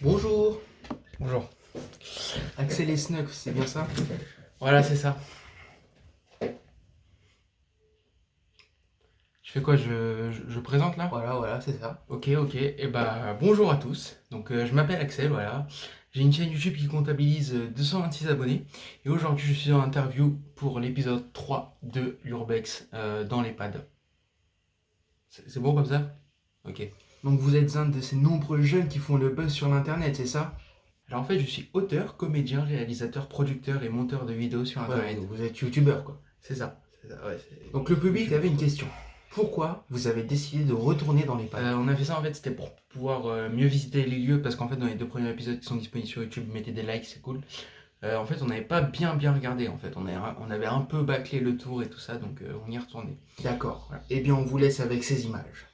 Bonjour. Bonjour. Axel et Snuck, c'est bien ça? Voilà, c'est ça. Je fais quoi? Je présente là? Voilà, c'est ça. Ok. Et bah, bonjour à tous. Donc, je m'appelle Axel, voilà. J'ai une chaîne YouTube qui comptabilise 226 abonnés. Et aujourd'hui, je suis en interview pour l'épisode 3 de l'Urbex dans l'EHPAD. C'est bon comme ça? Ok. Donc vous êtes un de ces nombreux jeunes qui font le buzz sur l'internet, c'est ça? Alors en fait, je suis auteur, comédien, réalisateur, producteur et monteur de vidéos sur internet. Ouais, vous êtes youtubeur quoi. C'est ça. Ouais, Donc le public avait une question. Pourquoi vous avez décidé de retourner dans les pads? On a fait ça en fait, c'était pour pouvoir mieux visiter les lieux parce qu'en fait dans les deux premiers épisodes qui sont disponibles sur YouTube, mettez des likes, c'est cool. En fait, on n'avait pas bien regardé en fait, on avait un peu bâclé le tour et tout ça, donc on y est retourné. D'accord. Voilà. Eh bien on vous laisse avec ces images.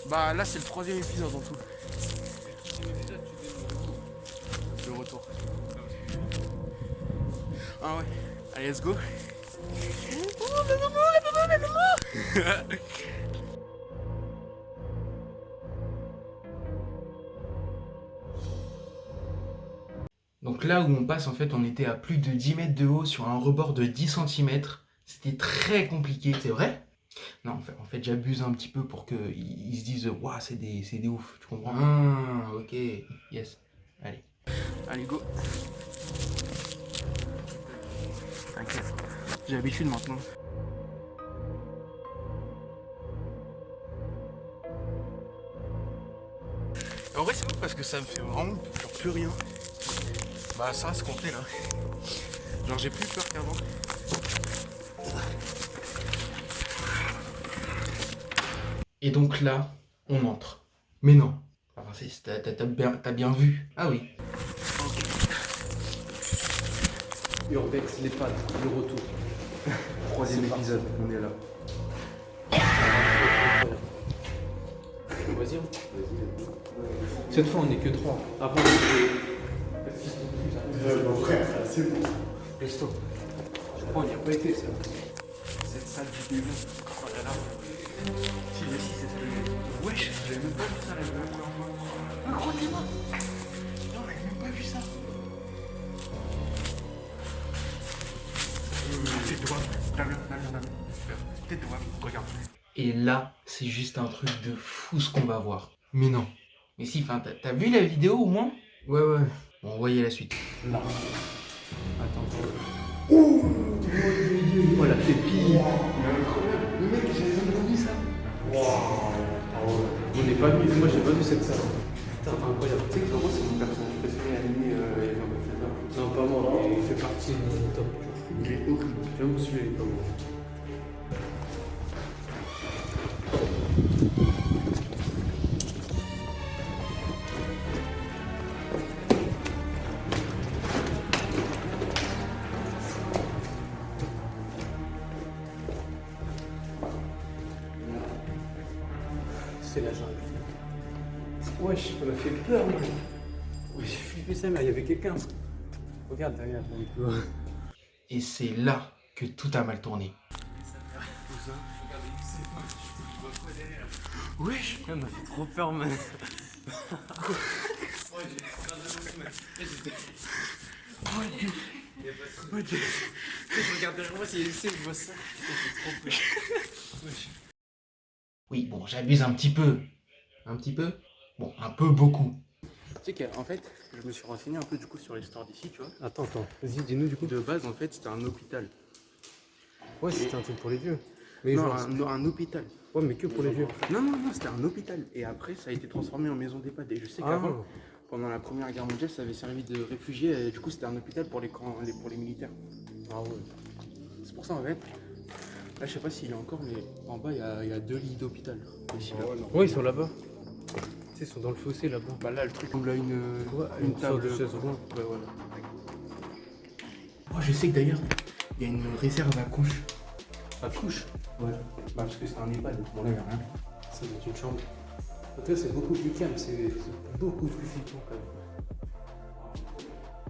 Bah là c'est le troisième épisode en tout. Le retour. Ah ouais. Allez let's go. Donc là où on passe, en fait, on était à plus de 10 mètres de haut sur un rebord de 10 cm. C'était très compliqué. C'est vrai? Non, en fait j'abuse un petit peu pour qu'ils se disent waouh, c'est des ouf, tu comprends? Ah, ok. Yes. Allez. Allez go. T'inquiète. J'ai l'habitude maintenant. En vrai c'est ouf parce que ça me fait vraiment genre plus rien. Bah ça c'est complet là. Genre j'ai plus peur qu'avant. Et donc là, on entre. Mais non. Enfin, t'as bien vu. Ah oui. Urbex, l'EHPAD, le retour. Troisième épisode, on est là. Vas-y, hein. Cette fois, on n'est que trois. Avant, on était. Mon frère, c'est bon. Reste-toi. Je crois qu'on n'y a pas été, ça. Cette salle du début. Oh là là. Si, mais si, c'est ça. Wesh, j'avais même pas vu ça la première fois. Incroyable. Non, j'avais même pas vu ça. Tais-toi. Tais-toi, regarde. Et là, c'est juste un truc de fou ce qu'on va voir. Mais non. Mais si, enfin, t'as vu la vidéo au moins? Ouais. Bon, voyez la suite. Là. Attends. Oh, la pépite. Le mec, j'avais même pas vu ça. On n'est pas venu. Moi, j'ai pas vu cette salle. Putain, incroyable. Tu sais que moi, c'est mon personnage préféré animé et j'en ai fait ça. Non, pas moi, mais il fait partie de mon top. Il est horrible. J'avoue que celui-là, il est pas bon. C'est la jungle. Wesh, ça m'a fait peur, moi. Ouais, j'ai flippé ça, mais il y avait quelqu'un. Regarde derrière, on est Et c'est là que tout a mal tourné. Wesh. Ça m'a fait trop peur, man. Je regarde derrière moi, c'est je vois ça. J'ai trop peur. Oui, bon, j'abuse un petit peu. Un petit peu? Bon, un peu beaucoup. Tu sais qu'en fait, je me suis renseigné un peu du coup sur l'histoire d'ici, tu vois. Attends. Vas-y, dis-nous du coup. De base, en fait, c'était un hôpital. Ouais, c'était un truc pour les vieux. Mais Non, genre, un hôpital. ouais, mais que pour les vieux. Non, c'était un hôpital. Et après, ça a été transformé en maison d'EHPAD. Et je sais qu'avant, pendant la Première Guerre mondiale, ça avait servi de réfugiés. Et du coup, c'était un hôpital pour les militaires. Ah ouais. C'est pour ça, en fait. Là, je sais pas s'il y a encore, mais en bas, il y a 2 lits d'hôpital. Ici, là. Ouais, ils sont là-bas. Tu sais, ils sont dans le fossé là-bas. Bah là, le truc ressemble à une table. sorte de chaise ronde. Ouais, voilà. Moi, je sais que d'ailleurs, il y a une réserve à couches. À couche. Ouais. Bah, parce que c'est un EHPAD. Bon, là, il n'y a rien. Ça doit être une chambre. En tout cas, c'est beaucoup plus calme, c'est beaucoup plus flippant quand même.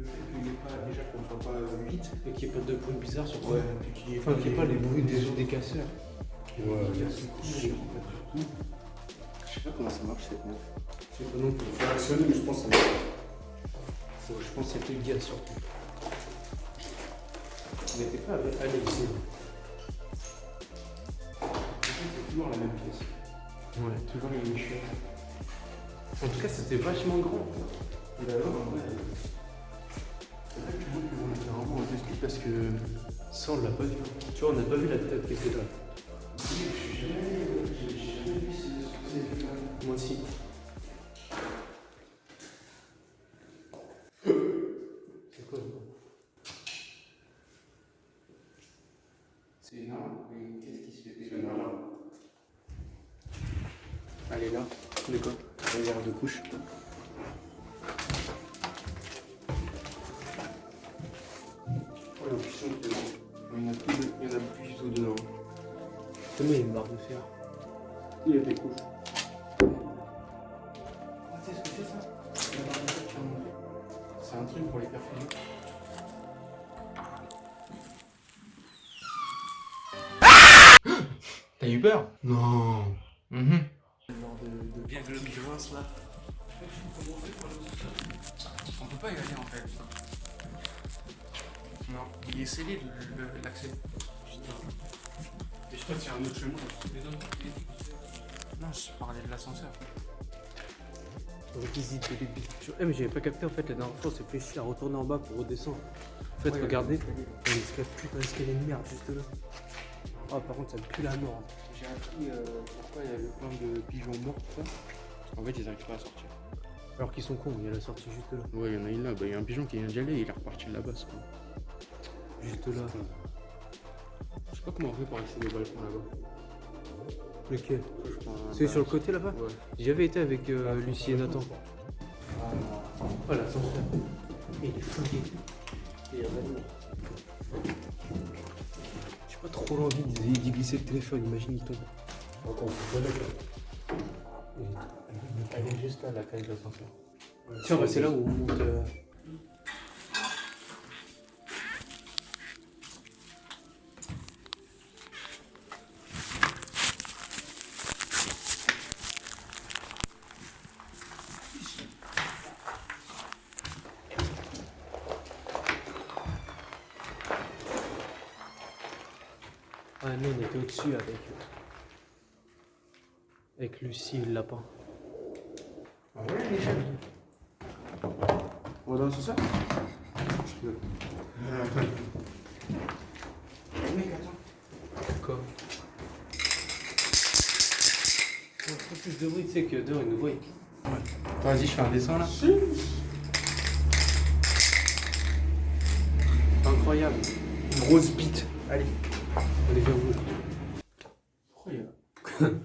Le fait qu'il n'y ait pas, déjà qu'on soit pas 8. Et qu'il n'y ait pas de bruit bizarre sur toi. Ouais, puis qu'il n'y ait Enfin, qu'il n'y ait pas les bruits des casseurs. Ouais, je sais pas comment ça marche cette meuf. Je sais pas non plus. Faut actionner, mais je pense que ça marche. Je pense que c'était le gars surtout. On n'était pas à Alexis. C'est toujours la même pièce. Ouais. Toujours les mêmes chiens. En tout cas, c'était vachement grand. Et là, ouais. C'est vrai que tu vois qu'ils vont faire vraiment un test parce que. Ça, on l'a pas vu. Tu vois, on n'a pas vu la tête qui était là. J'ai jamais vu ce Moi aussi. C'est quoi ça? C'est énorme, mais qu'est-ce qui se fait? C'est énorme. Allez là, De quoi? regarde de couche. Oh, la cuisson, il y en a plus du tout dedans. Comment il y a une barre de fer? Il y a des couches. Ah, tu sais ce que c'est ça? La barre de fer que tu as montré. C'est un truc pour les perfusions. T'as eu peur? Non. Mhm. Bien de grâce là. On peut pas y aller en fait. Non, il est scellé l'accès. Et je crois qu'il y a un autre chemin. Non, je parlais de l'ascenseur. Requisite de débit. Mais j'avais pas capté en fait la dernière fois, on s'est fait chier à retourner en bas pour redescendre. En fait, Ouais, regardez, on escalade putain d'escalier de merde juste là. Ah, par contre, ça pue la mort. J'ai appris pourquoi il y avait plein de pigeons morts, tout ça. En fait, ils n'arrivent pas à sortir. Alors qu'ils sont cons, il y a la sortie juste là. Ouais, il y en a une là. Bah, il y a un pigeon qui vient d'y aller, il est reparti de la base. Quoi. Juste là. Je sais pas comment on fait pour accéder au balcon là-bas. Lequel? Je prends un- C'est sur le côté là-bas? Ouais. J'avais été avec Lucie et Nathan. Oh l'ascenseur. Il est flingué. Il est vraiment. J'ai pas trop envie d'y glisser le téléphone, imagine il tombe. Elle est juste là, la cage d'ascenseur. Tiens, bah, c'est là où on monte. Ah non, on était au-dessus avec Lucie et le lapin. Ah ouais, l'échelle. On va dans l'ascenseur? Je rigole. Mec, attends. Quoi? On trouve plus de bruit, tu sais que dehors ils nous voient. Vas-y, je fais un dessin là. Incroyable. Grosse bite. Allez, on est vers vous. Incroyable.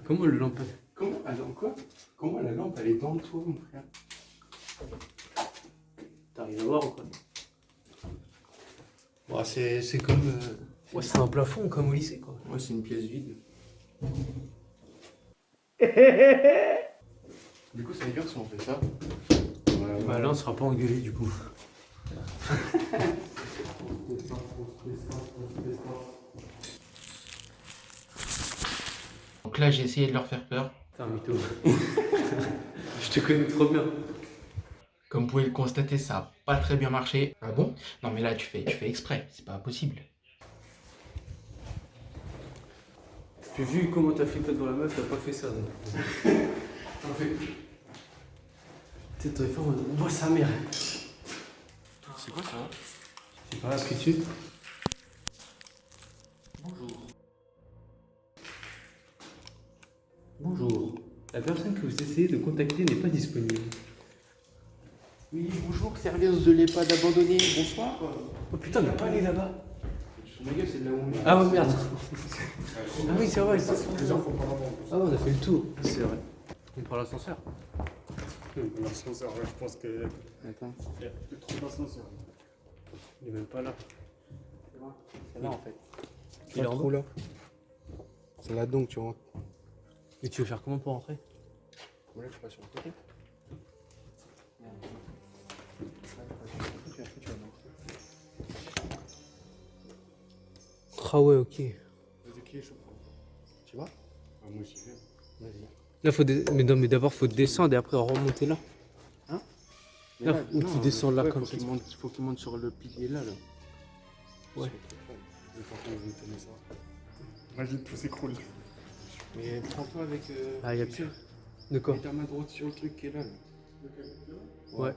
Comment le lampe? Comment, attends, quoi? Comment la lampe elle est dans le toit, mon frère? T'arrives à voir ou quoi? Bon, c'est comme. Ouais, c'est un plafond comme au lycée quoi. Ouais, c'est une pièce vide. Du coup, ça veut dire si on fait ça. Voilà, Bah là on sera pas engueulé du coup. Donc là, j'ai essayé de leur faire peur. Putain, mytho. Je te connais trop bien. Comme vous pouvez le constater, ça n'a pas très bien marché. Ah bon? Non mais là, tu fais exprès, c'est pas possible. J'ai vu comment t'as flippé devant la meuf, t'as pas fait ça. J'en fais. Tu sais, t'aurais fait en mode, oh sa mère. C'est quoi ça? J'ai pas appris dessus. Bonjour. Bonjour. La personne que vous essayez de contacter n'est pas disponible. Oui, bonjour, service de l'EHPAD abandonné. Bonsoir. Oh putain, mais pas aller là-bas. Ma gueule, c'est de la où on est. Ah ouais, merde. Ah oui, c'est vrai, c'est les enfants. Ah ouais, on a fait le tour. C'est vrai. On prend l'ascenseur. L'ascenseur, ouais, je pense que. Attends. Il y a plus trop d'ascenseur. Il est même pas là. C'est là en fait. Il est en haut là. C'est là donc tu rentres. Et tu veux faire comment pour rentrer? Voilà, je passe sur le côté. Là, je passe sur le côté, puis après tu vas monter. Ah ouais, ok. Vas-y, qui est chaud? Tu vois? Ah, moi, j'y vais. Vas-y. Là, mais non, mais d'abord, faut descendre et après remonter là. Mais Là, où tu descends là, ouais, comme faut ça. faut qu'il monte sur le pilier là. Ouais. Je vais pas comment je vais tenir ça. Imagine, tout s'écroule. Mais prends-toi avec. Ah, y a tu sais, plus. De quoi? mets ta main droite sur le truc qui est là. Ouais.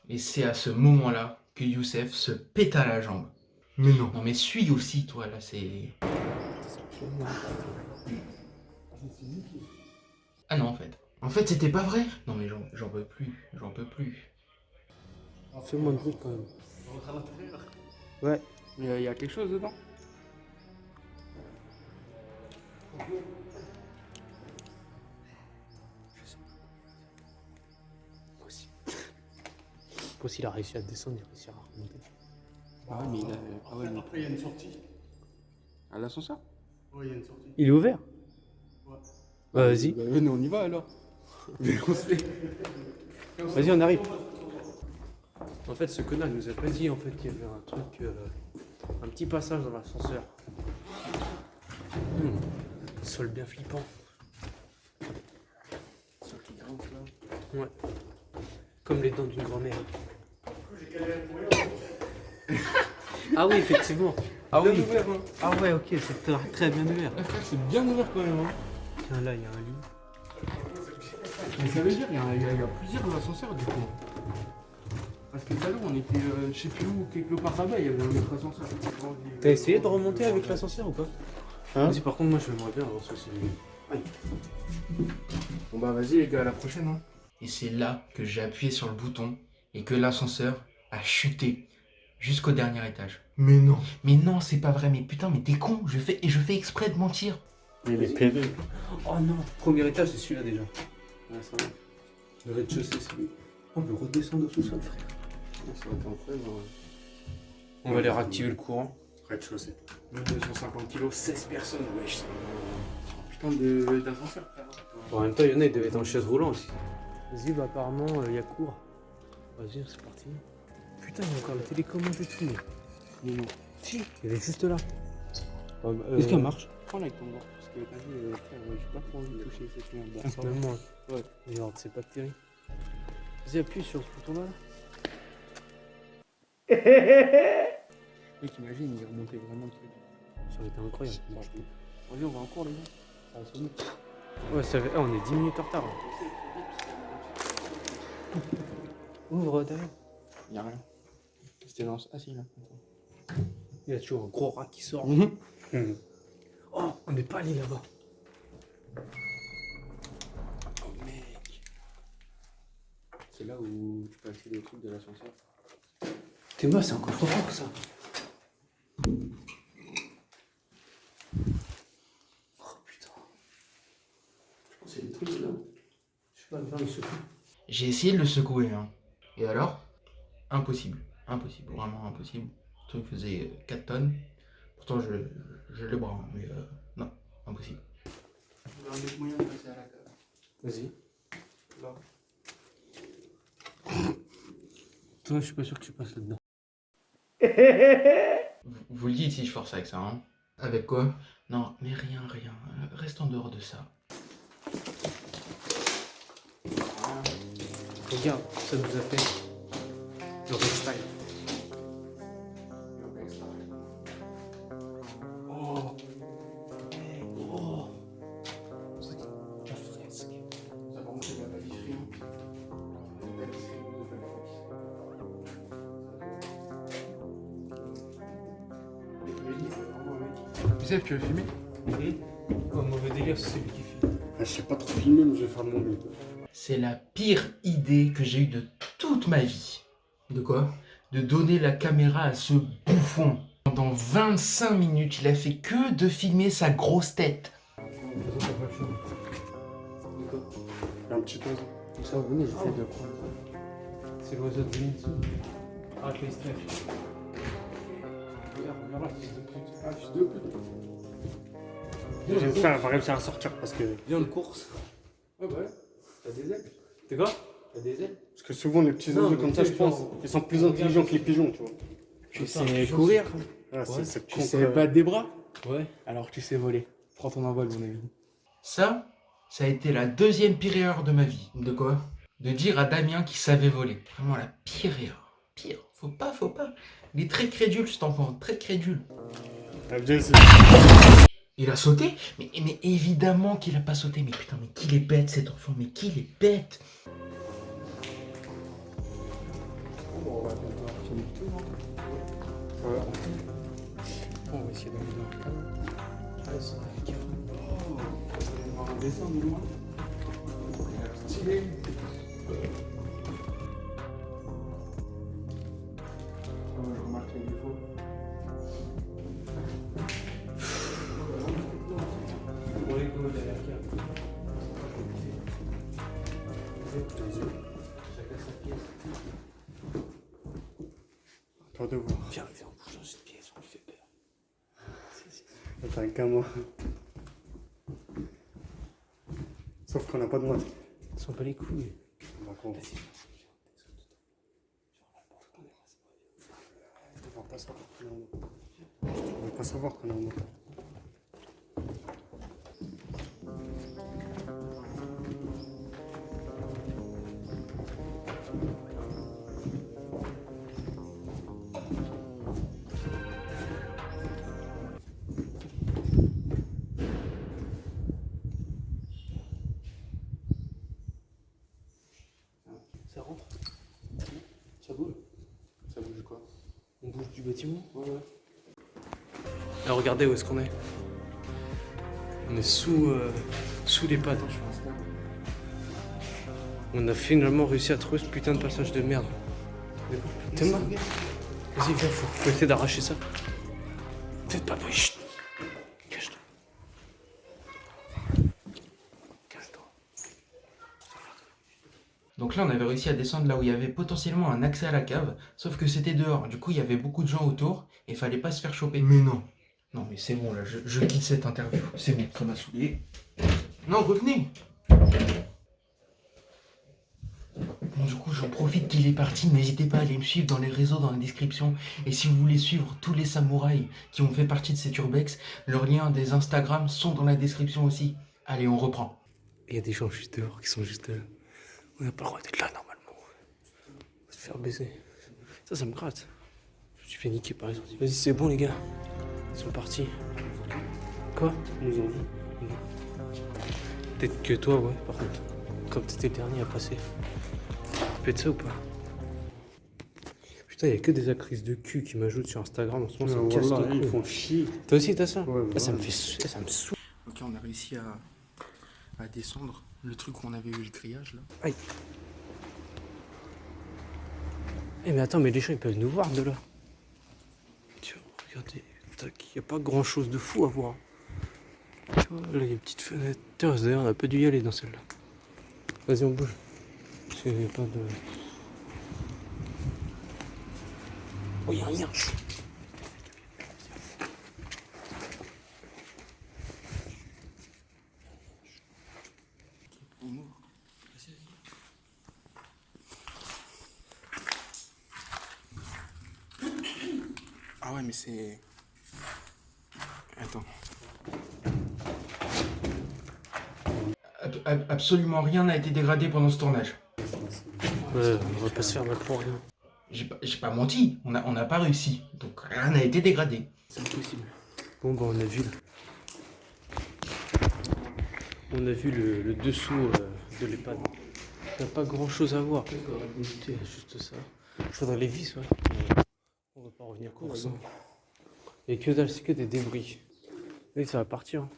Et c'est à ce moment-là que Youssef se péta la jambe. Mais non. Non mais suis aussi toi là, c'est... Ah non en fait. En fait c'était pas vrai. Non mais j'en peux plus, j'en peux plus. Fais-moi le bruit quand même. On rentre à l'intérieur. Ouais. Il y a quelque chose dedans? Aussi, il a réussi à descendre, il a réussi à remonter. Ah ouais, mais il a. Ah ouais, mais... Après, il y a une sortie. À l'ascenseur? Ouais, il y a une sortie. Il est ouvert? Ouais. Bah, vas-y. Bah, venez, on y va alors. Mais on se fait. Vas-y, on arrive. En fait, ce connard, il nous a pas dit en fait qu'il y avait un truc, un petit passage dans l'ascenseur. Sol bien flippant. Sol qui grimpe là. Ouais. Comme les dents d'une grand-mère. Ah oui, effectivement. Ah Bien oui. ouvert, hein. Ah ouais, ok, c'est très bien ouvert. Ah, frère, c'est bien ouvert quand même. Hein. Tiens, là, il y a un lit. Mais ça veut dire qu'il y a plusieurs ascenseurs du coup. Parce que tout à l'heure on était je sais plus où, quelque part là-bas, il y avait un autre ascenseur. T'as essayé de remonter avec l'ascenseur ou pas? Hein? Vas-y, par contre, moi, j'aimerais bien avoir ceci. Bon bah vas-y les gars, à la prochaine. Hein. Et c'est là que j'ai appuyé sur le bouton et que l'ascenseur a chuté jusqu'au dernier étage. Mais non. Mais non c'est pas vrai, mais putain mais t'es con, je fais exprès de mentir. Mais il est pédé. Oh non, premier étage, c'est celui-là déjà. Ouais, ça va. Le rez-de-chaussée, c'est lui. On peut redescendre au sous-sol, frère. Ça va être incroyable. On va aller réactiver le courant. Rez-de-chaussée. 1250 kilos, 16 personnes, wesh. Putain d'ascenseur, frère. En même temps, il y en a, ils devaient être en chaise roulante aussi. Vas-y, bah apparemment, il y a cours. Vas-y, c'est parti. Putain, il y a encore la télécommande et tout. Mais non. Si, il est juste là. Est-ce Est-ce qu'elle marche? Prends-la avec ton bord, parce que t'as vu, frère, j'ai pas trop envie de toucher cette merde. Même moi. Ouais. Regarde, c'est pas terrible. Vas-y, appuie sur ce bouton-là. Mec, imagine, il est remonté vraiment le truc. Ça aurait été incroyable. Vas-y, on va en cours, les gars. Ça va sonner. Ouais, ça fait... on est 10 minutes en retard. Là. Ouvre derrière. Y'a rien. C'était dans... Ah si, là. Il y a toujours un gros rat qui sort. Oh, on n'est pas allé là-bas. Oh mec. C'est là où tu peux accéder au truc de l'ascenseur. T'es moi, c'est un coffre-fort ça. Oh putain. Je pense qu'il y a des trucs là. Je sais pas, le le secouer. J'ai essayé de le secouer hein. Et alors? Impossible, impossible, vraiment impossible. Le truc faisait 4 tonnes. Pourtant je le bras, mais non, impossible. On va mettre moyen de passer à la cave. Vas-y. Là. Toi, je suis pas sûr que tu passes là-dedans. Vous le dites si je force avec ça, hein? Avec quoi? Non, mais rien, rien. Reste en dehors de ça. Regarde, ça nous a fait le restyle. Oh. Oh. C'est la fresque. Ça par contre c'est de la pâtisserie. La pâtisserie, on fait la pâtisserie. Youssef, tu veux filmer? Oh, mauvais délire, c'est celui qui filme. Je sais pas trop filmer, mais je vais faire de mon mieux. C'est la pire idée que j'ai eue de toute ma vie. De quoi? De donner la caméra à ce bouffon. Pendant 25 minutes, il a fait que de filmer sa grosse tête. Il y a un petit oiseau. Ça, venez, j'essaie de prendre. C'est l'oiseau de Zenitsu. Arrête les stress. Regarde là, fils de pute. Ah, fils de pute. J'espère qu'elle va réussir à sortir parce que. Viens, on course. Ouais, bah ouais. T'as des ailes. T'es quoi? T'as des ailes. Parce que souvent, les petits Non, oiseaux mais comme ça, tu je sais, pense, genre, ils sont plus intelligents que les pigeons, tu vois. Tu sais courir, Ah, c'est tu contre- sais battre des bras, Ouais. alors tu sais voler. Prends ton envol, mon ami. Ça a été la deuxième pire erreur de ma vie. De quoi? De dire à Damien qu'il savait voler. Vraiment la pire erreur. Pire. Faut pas. Il est très crédule cet enfant, très crédule. Ah, bien, c'est. Il a sauté? Mais évidemment qu'il a pas sauté. Mais putain, mais qu'il est bête cet enfant, mais qu'il est bête. Bon, on va bientôt avoir fini le tour. Ouais. On va essayer d'aller dans le cadre. Ouais, c'est avec on va descendre loin. Stylé. Je remarque les défauts. On rigole derrière la Chacun sa pièce. Toi de voir. Viens, on bouge dans cette pièce, on lui fait peur. T'as un gamin. Sauf qu'on n'a pas de maths. Ils sont pas les couilles. On va comprendre. On va pas savoir qu'on est en eau. On va pas savoir qu'on est en eau. Ça rentre. Ça bouge. Ça bouge quoi? On bouge du bâtiment. Ouais. Alors regardez où est-ce qu'on est. On est sous les pattes. Attends, je fais un snap. On a finalement réussi à trouver ce putain de passage de merde. T'es mort? Vas-y, viens, faut essayer d'arracher ça. Faites pas de bruit, chut. Cache-toi. Cache-toi. Donc là, on avait réussi à descendre là où il y avait potentiellement un accès à la cave, sauf que c'était dehors. Du coup, il y avait beaucoup de gens autour et fallait pas se faire choper. Mais non. Non, mais c'est bon, là, je quitte cette interview. C'est bon, ça m'a saoulé. Non, revenez. Bon, du coup, j'en profite qu'il est parti. N'hésitez pas à aller me suivre dans les réseaux, dans la description. Et si vous voulez suivre tous les samouraïs qui ont fait partie de cet urbex, leurs liens des Instagram sont dans la description aussi. Allez, on reprend. Il y a des gens juste dehors qui sont juste là. On n'a pas le droit d'être là normalement. On va se faire baiser. Ça me gratte. Je me suis fait niquer par les autres. Vas-y, c'est bon les gars. Ils sont partis. Quoi? Ils nous ont vu. Peut-être que toi, ouais, par contre. Comme t'étais le dernier à passer. Tu peux être ça ou pas? Putain, il y a que des actrices de cul qui m'ajoutent sur Instagram en ce moment, ça me casse Voilà, les ils couilles. font chier. Toi aussi, t'as ça? Ouais, Ah, ça me voilà. fait ça me saoule. Ok, on a réussi à descendre le truc où on avait eu le grillage là. Aïe. Eh mais attends, mais les gens ils peuvent nous voir de là. Tiens, regardez, tac, y a pas grand chose de fou à voir. Tu vois, là y a une petite fenêtre. Tiens, d'ailleurs on a pas dû y aller dans celle-là. Vas-y, on bouge. Parce qu'il y a pas de... Oh, y a rien. On ouvre. Ah ouais, mais c'est... Attends. Absolument rien n'a été dégradé pendant ce tournage. Ouais, on va pas se faire mal pour rien. J'ai pas menti, on n'a pas réussi. Donc rien n'a été dégradé. C'est impossible. Bon bah on a vu le dessous de l'EHPAD. Il n'y a pas grand chose à voir. C'est juste ça. Il faudrait les vis, ouais. On va pas revenir course. Il n'y a que dalle, c'est que des débris. Oui, ça va partir. Hein.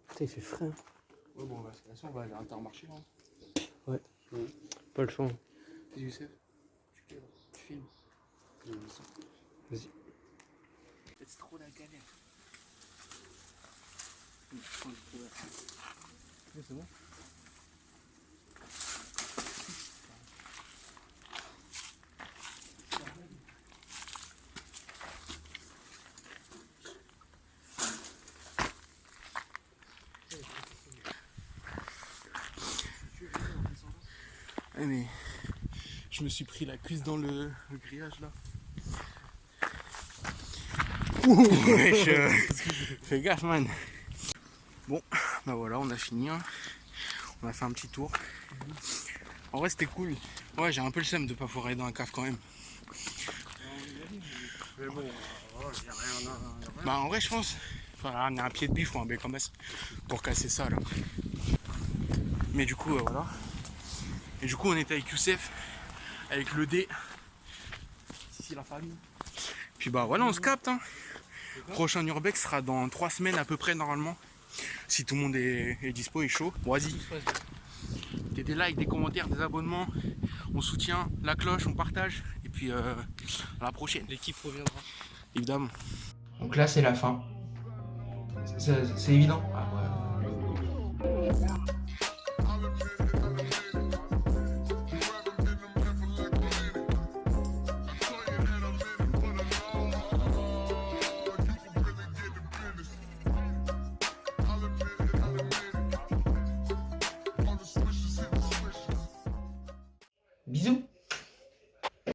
Putain, il fait frais. Hein. Ouais, bon, on va aller à Intermarché là. Ouais. Pas le choix. Qu'est-ce que c'est? Tu filmes. Vas-y. C'est trop la galère. C'est bon. mais je me suis pris la cuisse dans le grillage là. Ouh, wesh, fais gaffe, man. Bon, bah voilà, on a fini. Hein. On a fait un petit tour. En vrai, c'était cool. Ouais, j'ai un peu le seum de pas pouvoir aller dans un cave quand même. Mais bon, il n'y a rien. Bah, en vrai, je pense. Enfin, on a un pied de bif ou un BKMS pour casser ça là. Mais du coup, voilà. Et du coup, on était avec Youssef, avec le D. Ici, la famille. Puis bah voilà, on se capte. Hein. Prochain Urbex sera dans 3 semaines à peu près normalement. Si tout le monde est dispo et chaud. Bon, vas-y. Des likes, des commentaires, des abonnements. On soutient, la cloche, on partage. Et puis à la prochaine. L'équipe reviendra. Évidemment. Donc là, c'est la fin. C'est évident. Ah ouais. Bisous.